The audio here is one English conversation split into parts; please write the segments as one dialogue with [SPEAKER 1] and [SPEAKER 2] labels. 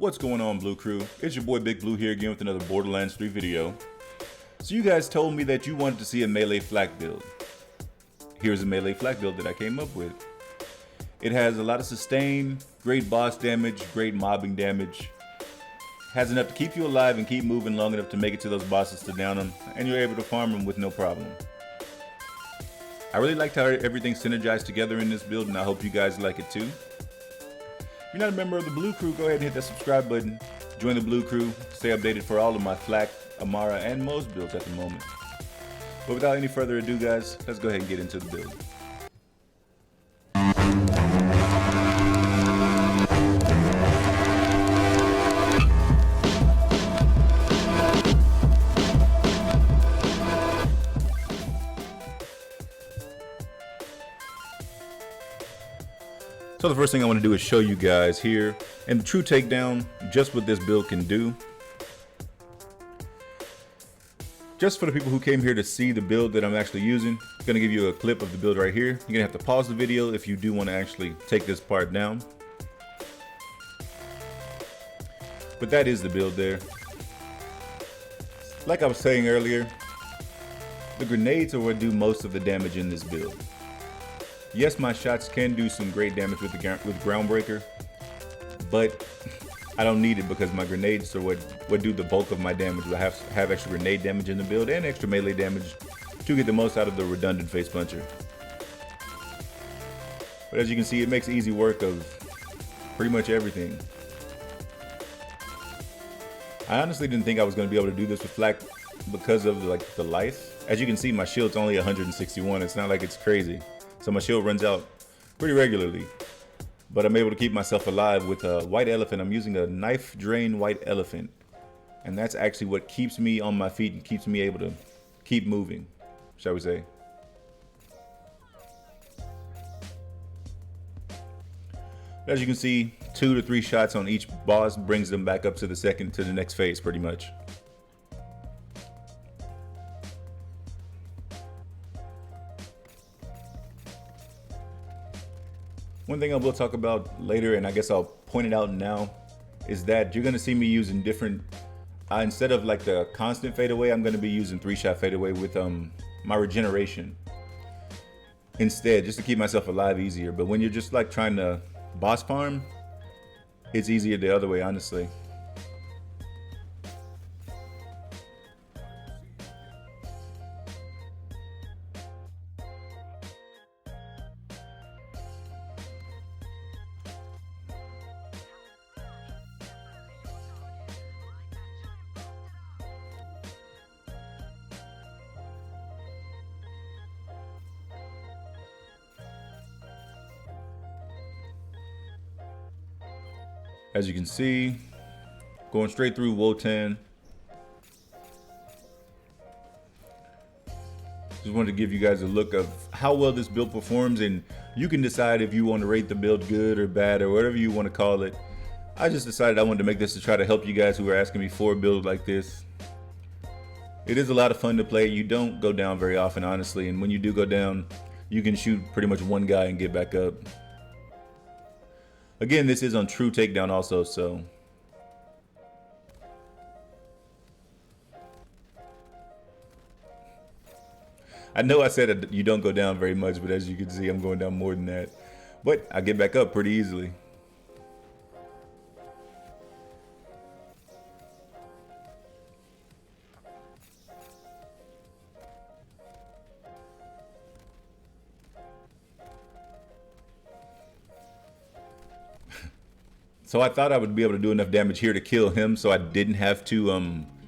[SPEAKER 1] What's going on, Blue Crew? It's your boy Big Blue here again with another Borderlands 3 video. So you guys told me that you wanted to see a melee flak build. Here's a melee flak build that I came up with. It has a lot of sustain, great boss damage, great mobbing damage. Has enough to keep you alive and keep moving long enough to make it to those bosses to down them, and you're able to farm them with no problem. I really liked how everything synergized together in this build, and I hope you guys like it too. If you're not a member of the Blue Crew, go ahead and hit that subscribe button. Join the Blue Crew, stay updated for all of my Flak, Amara, and Mo's builds at the moment. But without any further ado, guys, let's go ahead and get into the build. So the first thing I want to do is show you guys here in the true takedown just what this build can do. Just for the people who came here to see the build that I'm actually using, I'm going to give you a clip of the build right here. You're going to have to pause the video if you do want to actually take this part down. But that is the build there. Like I was saying earlier, the grenades are what do most of the damage in this build. Yes, my shots can do some great damage with Groundbreaker, but I don't need it because my grenades are what do the bulk of my damage. I have extra grenade damage in the build and extra melee damage to get the most out of the redundant face puncher. But as you can see, it makes easy work of pretty much everything. I honestly didn't think I was going to be able to do this with Flak because of the life. As you can see, my shield's only 161. It's not like it's crazy. So my shield runs out pretty regularly, but I'm able to keep myself alive with a white elephant. I'm using a knife drain white elephant, and that's actually what keeps me on my feet and keeps me able to keep moving, shall we say. As you can see, 2 to 3 shots on each boss brings them back up to the next phase pretty much. One thing I will talk about later, and I guess I'll point it out now, is that you're going to see me using different, instead of like the constant fadeaway, I'm going to be using 3-shot fadeaway with my regeneration instead, just to keep myself alive easier. But when you're just like trying to boss farm, it's easier the other way, honestly. As you can see, going straight through Wotan. Just wanted to give you guys a look of how well this build performs, and you can decide if you want to rate the build good or bad or whatever you want to call it. I just decided I wanted to make this to try to help you guys who are asking me for a build like this. It is a lot of fun to play. You don't go down very often, honestly, and when you do go down, you can shoot pretty much one guy and get back up. Again, this is on true takedown also, so I know I said that you don't go down very much, but as you can see, I'm going down more than that. But I get back up pretty easily. So I thought I would be able to do enough damage here to kill him, so I didn't have to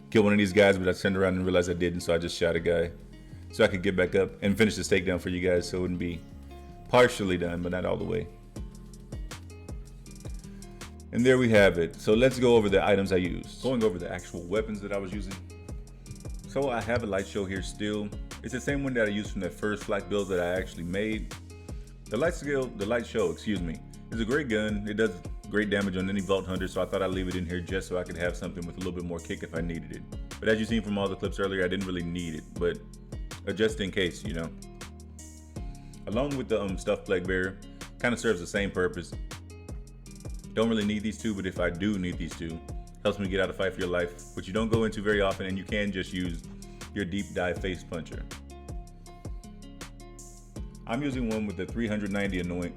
[SPEAKER 1] kill one of these guys, but I turned around and realized I didn't, so I just shot a guy. So I could get back up and finish this takedown for you guys, so it wouldn't be partially done, but not all the way. And there we have it. So let's go over the items I used. Going over the actual weapons that I was using. So I have a light show here still. It's the same one that I used from that first Flak build that I actually made. The light show, is a great gun. It does great damage on any Vault Hunter, so I thought I'd leave it in here just so I could have something with a little bit more kick if I needed it. But as you've seen from all the clips earlier, I didn't really need it, but just in case, you know. Along with the Stuffed Plague Bearer, kind of serves the same purpose. Don't really need these two, but if I do need these two, helps me get out of fight for your life, which you don't go into very often, and you can just use your deep dive face puncher. I'm using one with the 390 anoint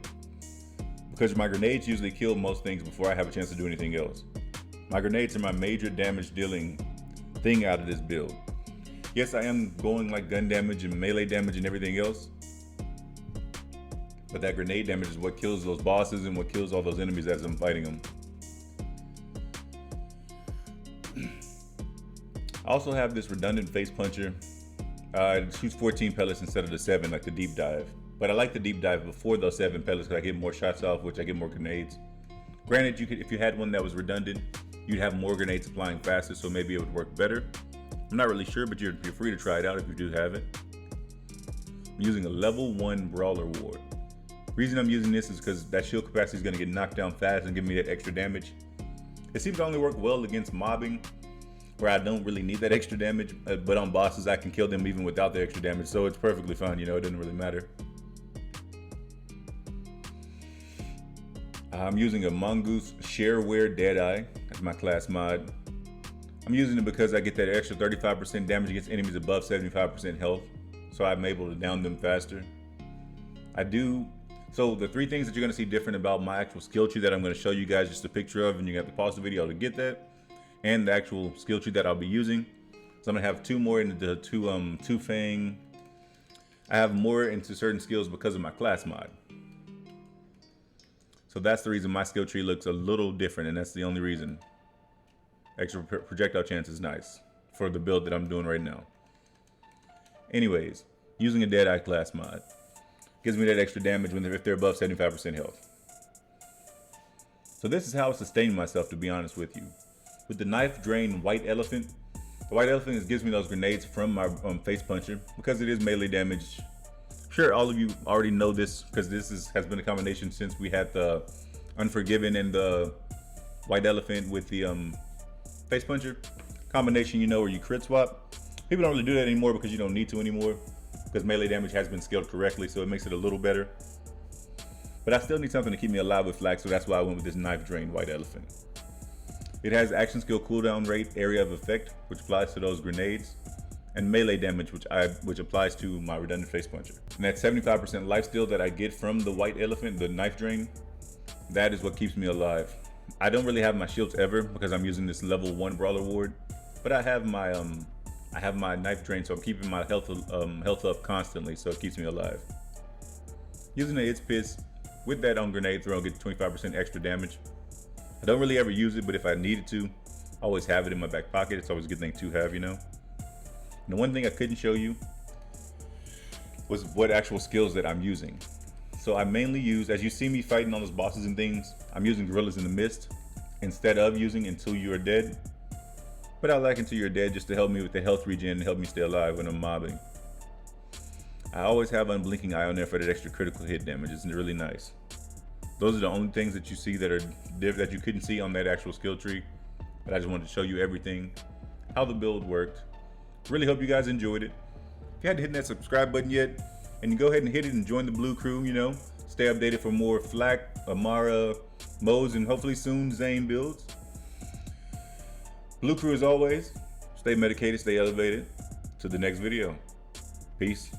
[SPEAKER 1] because my grenades usually kill most things before I have a chance to do anything else. My grenades are my major damage dealing thing out of this build. Yes, I am going like gun damage and melee damage and everything else, but that grenade damage is what kills those bosses and what kills all those enemies as I'm fighting them. I also have this redundant face puncher. It shoots 14 pellets instead of the 7 like the deep dive. But I like the deep dive before those 7 pellets because I get more shots off, which I get more grenades. Granted, you could, if you had one that was redundant, you'd have more grenades applying faster, so maybe it would work better. I'm not really sure, but you're free to try it out if you do have it. I'm using a level 1 brawler ward. The reason I'm using this is because that shield capacity is going to get knocked down fast and give me that extra damage. It seems to only work well against mobbing, where I don't really need that extra damage, but on bosses I can kill them even without the extra damage, so it's perfectly fine, you know, it doesn't really matter. I'm using a Mongoose Shareware Deadeye as my class mod. I'm using it because I get that extra 35% damage against enemies above 75% health, so I'm able to down them faster. So the 3 things that you're going to see different about my actual skill tree that I'm going to show you guys just a picture of, and you have to pause the video to get that, and the actual skill tree that I'll be using. So I'm going to have 2 more into the two Fang. I have more into certain skills because of my class mod. So that's the reason my skill tree looks a little different, and that's the only reason. Extra projectile chance is nice for the build that I'm doing right now. Anyways, using a Deadeye class mod gives me that extra damage if they're above 75% health. So this is how I sustain myself, to be honest with you. With the knife drain White Elephant, the White Elephant gives me those grenades from my face puncher because it is melee damage. Sure, all of you already know this because has been a combination since we had the Unforgiven and the White Elephant with the face puncher combination, you know, where you crit swap. People don't really do that anymore because you don't need to anymore because melee damage has been scaled correctly, so it makes it a little better. But I still need something to keep me alive with Flak, so that's why I went with this knife drain White Elephant. It has action skill cooldown rate, area of effect, which applies to those grenades, and melee damage, which applies to my redundant face puncher. And that 75% lifesteal that I get from the White Elephant, the knife drain, that is what keeps me alive. I don't really have my shields ever because I'm using this level 1 brawler ward, but I have my knife drain, so I'm keeping my health up constantly, so it keeps me alive. Using the It's Piss with that on grenade throw, I get 25% extra damage. I don't really ever use it, but if I needed to, I always have it in my back pocket. It's always a good thing to have, you know. And the one thing I couldn't show you was what actual skills that I'm using. So I mainly use, as you see me fighting on those bosses and things, I'm using Gorillas in the Mist instead of using Until You Are Dead. But I like Until You're Dead just to help me with the health regen and help me stay alive when I'm mobbing. I always have Unblinking Eye on there for that extra critical hit damage. It's really nice. Those are the only things that you see that you couldn't see on that actual skill tree. But I just wanted to show you everything, how the build worked. Really hope you guys enjoyed it. If you hadn't hit that subscribe button yet, and you go ahead and hit it and join the Blue Crew, you know, stay updated for more Flak, Amara, Modes, and hopefully soon Zane builds. Blue Crew as always, stay medicated, stay elevated. To the next video. Peace.